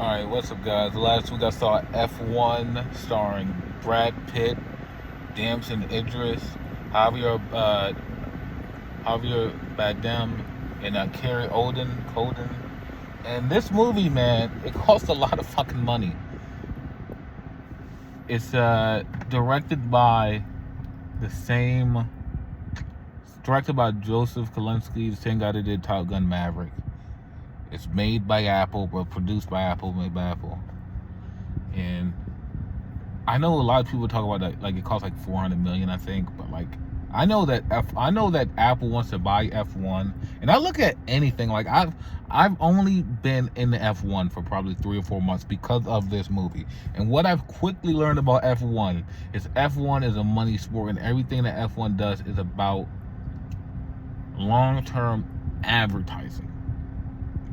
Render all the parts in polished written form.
Alright, what's up, guys? Last week I saw F1 starring Brad Pitt, Damson Idris, Javier Bardem, and Carrie Colden. And this movie, man, it cost a lot of fucking money. It's directed by the same, directed by Joseph Kosinski, the same guy that did Top Gun Maverick. It's made by Apple, but produced by Apple, made by Apple. And I know a lot of people talk about that, like it costs like $400 million, I think, but like I know that Apple wants to buy F1, and I look at anything like I've only been in the F1 for probably 3 or 4 months because of this movie. And what I've quickly learned about F1 is a money sport, and everything that F1 does is about long-term advertising.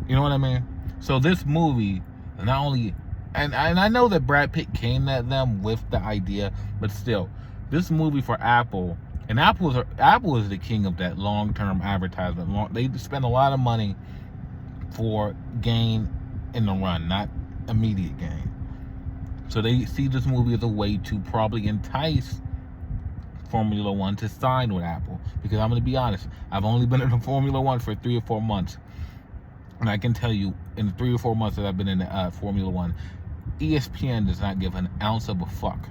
You know what I mean? So this movie, not only, and I know that Brad Pitt came at them with the idea, but still, this movie for Apple, and Apple is the king of that long-term advertisement. They spend a lot of money for gain in the run, not immediate gain. So they see this movie as a way to probably entice Formula One to sign with Apple. Because I'm going to be honest, I've only been in Formula One for 3 or 4 months. And I can tell you, in the 3 or 4 months that I've been in Formula One, ESPN does not give an ounce of a fuck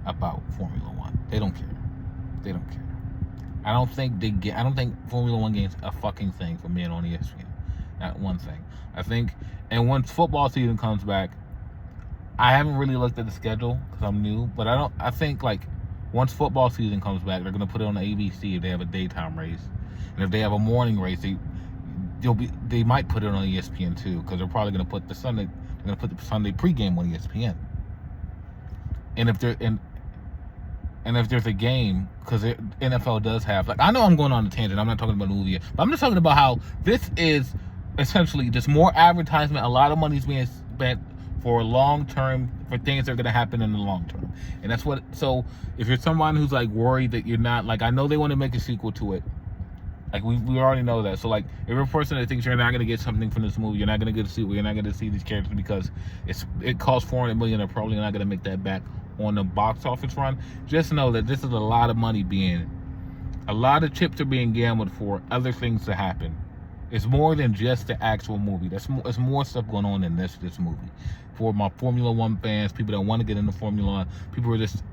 about Formula One. They don't care. They don't care. I don't think Formula One gains a fucking thing from being on ESPN. Not one thing. I think, and once football season comes back, I haven't really looked at the schedule because I'm new, but I think like once football season comes back, they're gonna put it on the ABC if they have a daytime race, and if they have a morning race, they might put it on ESPN too, because they're probably going to put the Sunday pregame on ESPN. And if there's a game, because NFL does have, like, I know I'm going on a tangent, I'm not talking about the movie yet, but I'm just talking about how this is essentially just more advertisement. A lot of money's being spent for long-term, for things that are going to happen in the long term. And that's what, so if you're someone who's like worried that you're not, like, I know they want to make a sequel to it. Like, we already know that. So, like, if you're a person that thinks you're not going to get something from this movie, you're not going to get a sequel, you're not going to see these characters because it costs $400 million, they're probably not going to make that back on the box office run, just know that this is a lot of money a lot of chips are being gambled for other things to happen. It's more than just the actual movie. It's more stuff going on in this movie. For my Formula One fans, people that want to get into Formula One, people who are just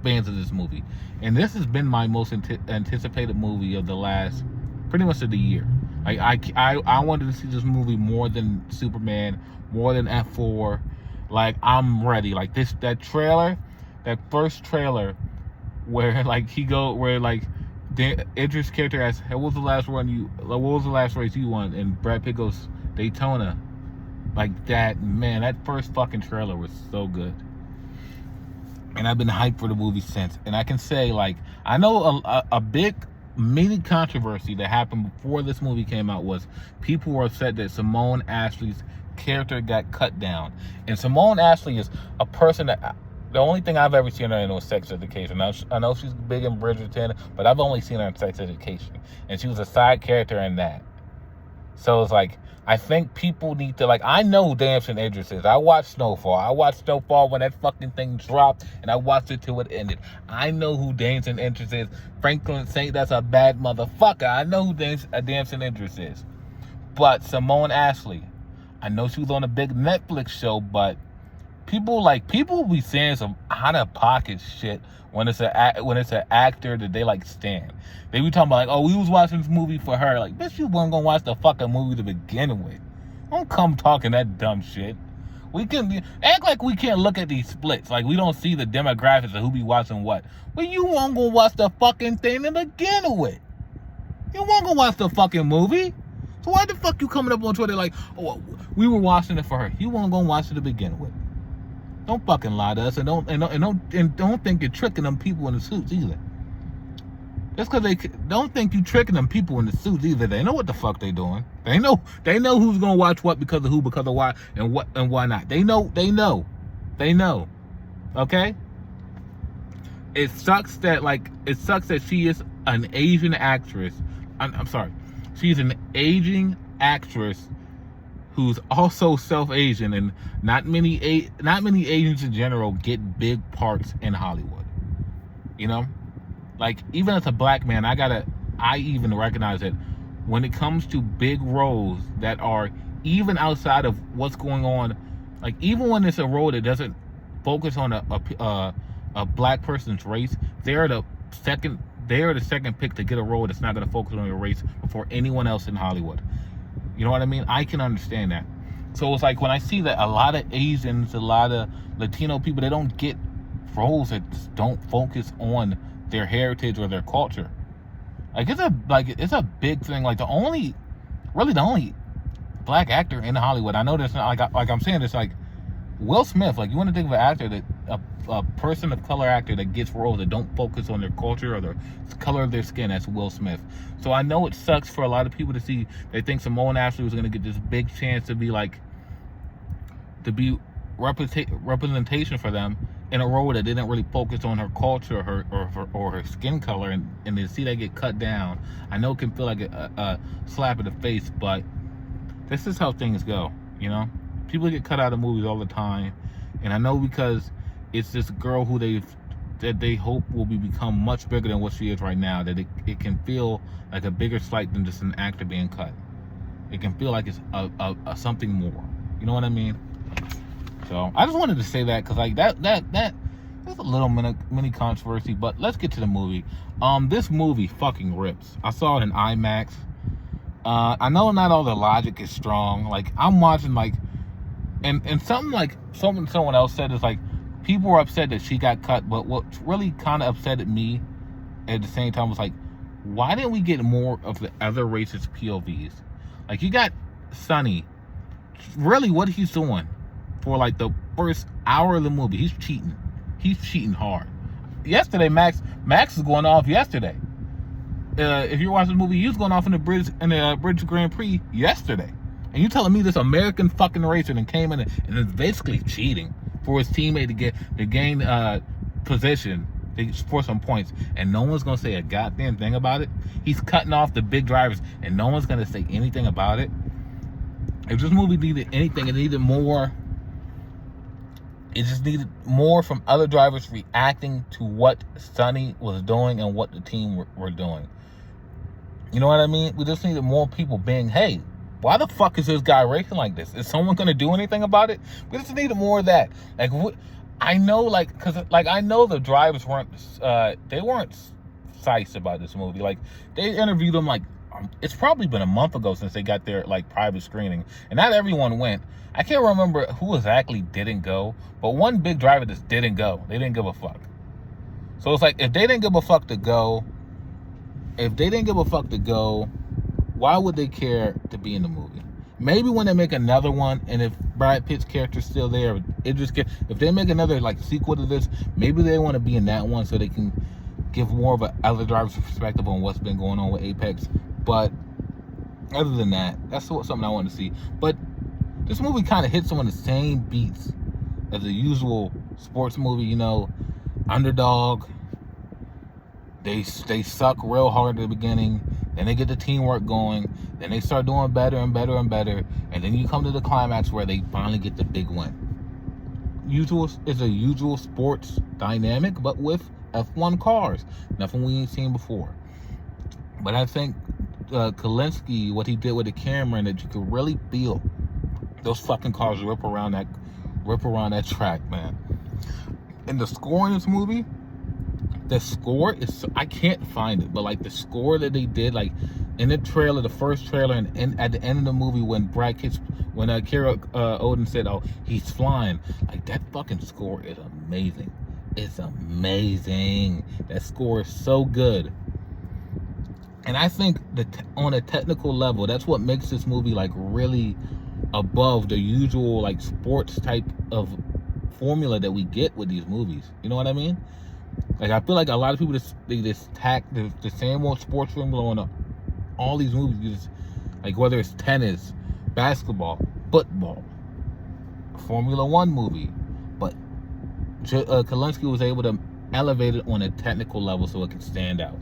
fans of this movie. And this has been my most anticipated movie of the last, pretty much of the year. I wanted to see this movie more than Superman, more than F4. Like, I'm ready. Like, that first trailer where Idris' character asks, hey, what was the last race you won? And Brad Pitt goes, Daytona. Like, that, man, that first fucking trailer was so good. And I've been hyped for the movie since. And I can say, like, I know a big mini controversy that happened before this movie came out was people were upset that Simone Ashley's character got cut down. And Simone Ashley is a person that, the only thing I've ever seen her in was Sex Education. I know she's big in Bridgerton, but I've only seen her in Sex Education. And she was a side character in that. So it's like, I think people need to, like, I know who Damson Idris is. I watched Snowfall. I watched Snowfall when that fucking thing dropped, and I watched it till it ended. I know who Damson Idris is. Franklin Saint, that's a bad motherfucker. I know who Damson Idris is. But Simone Ashley, I know she was on a big Netflix show, but people be saying some out-of-pocket shit when it's an actor that they like stand. They be talking about, like, oh, we was watching this movie for her. Like, bitch, you wasn't gonna watch the fucking movie to begin with. Don't come talking that dumb shit. We can act like we can't look at these splits. Like, we don't see the demographics of who be watching what. But you weren't gonna watch the fucking thing to begin with. You weren't gonna watch the fucking movie. So why the fuck you coming up on Twitter like, oh, we were watching it for her? You weren't gonna watch it to begin with. Don't fucking lie to us, and don't think you're tricking them people in the suits either. Just because don't think you tricking them people in the suits either. They know what the fuck they doing. They know who's gonna watch what because of who, because of why, and what and why not. They know. Okay. It sucks that she is an Asian actress. I'm sorry. She's an aging actress who's also self-Asian, and not many Asians in general get big parts in Hollywood. You know, like even as a black man, I even recognize it when it comes to big roles that are even outside of what's going on. Like even when it's a role that doesn't focus on a black person's race, they are the second pick to get a role that's not going to focus on your race before anyone else in Hollywood. You know what I mean? I can understand that. So it's like when I see that a lot of Asians, a lot of Latino people, they don't get roles that don't focus on their heritage or their culture. Like it's a big thing. Like the only black actor in Hollywood, I know that's not like I'm saying this, like Will Smith. Like you want to think of an actor that a person of color actor that gets roles that don't focus on their culture or the color of their skin. That's Will Smith. So I know it sucks for a lot of people to see. They think Simone Ashley was going to get this big chance to be representation for them in a role that didn't really focus on her culture or her skin color, and to see that get cut down, I know it can feel like a slap in the face, but this is how things go. You know, people get cut out of movies all the time, and I know because it's this girl who they hope will become much bigger than what she is right now, that it can feel like a bigger slight than just an actor being cut. It can feel like it's a something more. You know what I mean? So I just wanted to say that because like that's a little mini controversy. But let's get to the movie. This movie fucking rips. I saw it in IMAX. I know not all the logic is strong. Like I'm watching like, and something someone else said is like, people were upset that she got cut, but what really kind of upset me at the same time was like, why didn't we get more of the other racist POVs? Like you got Sonny, really what he's doing for like the first hour of the movie, he's cheating hard. Yesterday, Max is going off yesterday. If you're watching the movie, he was going off in the British Grand Prix yesterday. And you telling me this American fucking racer and came in and is basically cheating for his teammate to gain position for some points, and no one's gonna say a goddamn thing about it. He's cutting off the big drivers, and no one's gonna say anything about it. If this movie needed anything, it needed more. It just needed more from other drivers reacting to what Sonny was doing and what the team were doing. You know what I mean? We just needed more people being, hey, why the fuck is this guy racing like this? Is someone going to do anything about it? We just needed more of that. Like, I know, like, because, like, I know the drivers weren't psyched about this movie. Like, they interviewed them, like, it's probably been a month ago since they got their, like, private screening. And not everyone went. I can't remember who exactly didn't go, but one big driver just didn't go. They didn't give a fuck. So it's like, if they didn't give a fuck to go, why would they care to be in the movie? Maybe when they make another one, and if Brad Pitt's character's still there, if they make another like sequel to this, maybe they want to be in that one so they can give more of a other driver's perspective on what's been going on with Apex. But other than that, that's something I want to see. But this movie kind of hits some of the same beats as the usual sports movie. You know, underdog. They suck real hard at the beginning. Then they get the teamwork going. Then they start doing better and better and better. And then you come to the climax where they finally get the big win. It's a usual sports dynamic, but with F1 cars. Nothing we ain't seen before. But I think Kalinske, what he did with the camera, and that you could really feel those fucking cars rip around that track, man. And the score in this movie, the score is, I can't find it, but like the score that they did, like in the trailer, the first trailer, and at the end of the movie when Kara Odin said, "Oh, he's flying," like that fucking score is amazing. It's amazing. That score is so good. And I think that on a technical level, that's what makes this movie like really above the usual like sports type of formula that we get with these movies. You know what I mean? Like, I feel like a lot of people just tack the same old sports formula on all these movies. Like, whether it's tennis, basketball, football, Formula One movie. But Kalinske was able to elevate it on a technical level so it could stand out.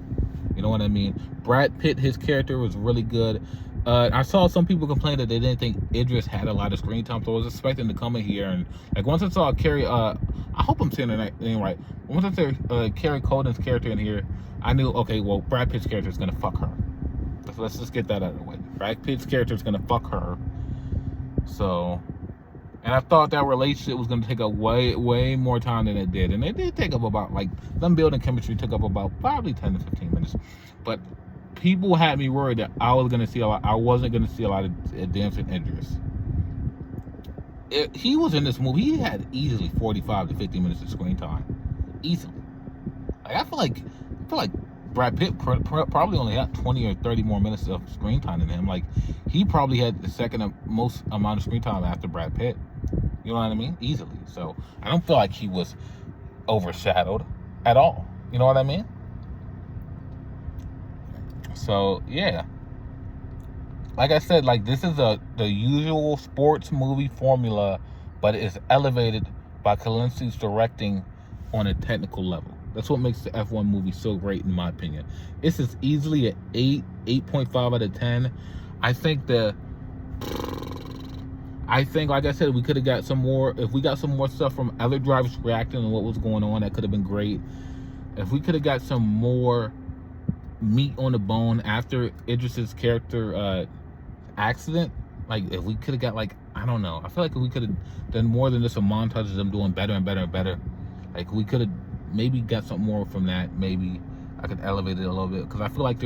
You know what I mean? Brad Pitt, his character was really good. I saw some people complain that they didn't think Idris had a lot of screen time, so I was expecting to come in here and like once I saw Carrie, I hope I'm saying the name right. Once I saw Carrie Colden's character in here, I knew, okay, well, Brad Pitt's character is gonna fuck her. Let's just get that out of the way. Brad Pitt's character is gonna fuck her. So, and I thought that relationship was gonna take up way more time than it did, and it did take up about, like, them building chemistry took up about probably 10 to 15 minutes, but people had me worried that I wasn't gonna see a lot of Damson Idris. He was in this movie. He had easily 45 to 50 minutes of screen time, easily. Like, I feel like Brad Pitt probably only had 20 or 30 more minutes of screen time than him. Like, he probably had the second most amount of screen time after Brad Pitt. You know what I mean? Easily. So I don't feel like he was overshadowed at all. You know what I mean? So yeah, like I said, like, this is the usual sports movie formula, but it is elevated by Kalinski's directing on a technical level. That's what makes the F1 movie so great, in my opinion. This is easily an 8.5 out of 10. I think, like I said, we could have got some more. If we got some more stuff from other drivers reacting on what was going on, that could have been great. If we could have got some more meat on the bone after Idris's character accident, like, if we could have got, like, I don't know, I feel like we could have done more than just a montage of them doing better and better and better. Like, we could have maybe got something more from that. Maybe I could elevate it a little bit, because I feel like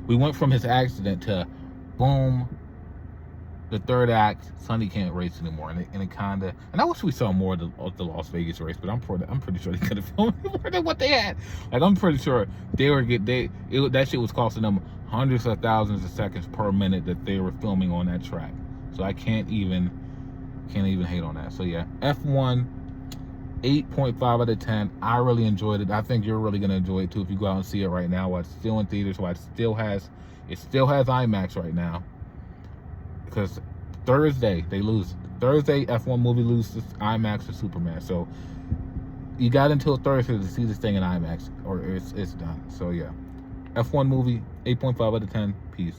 we went from his accident to boom, the third act, Sonny can't race anymore, and it kind of, and I wish we saw more of the Las Vegas race, but I'm pretty sure they could have filmed more than what they had. Like, I'm pretty sure that shit was costing them hundreds of thousands of seconds per minute that they were filming on that track. So I can't even hate on that. So yeah, F1, 8.5 out of 10. I really enjoyed it. I think you're really gonna enjoy it too if you go out and see it right now. While it's still in theaters, while it still has IMAX right now. Because Thursday they lose. Thursday F1 movie loses IMAX to Superman. So you got until Thursday to see this thing in IMAX, or it's done. So yeah, F1 movie, 8.5 out of 10. Peace.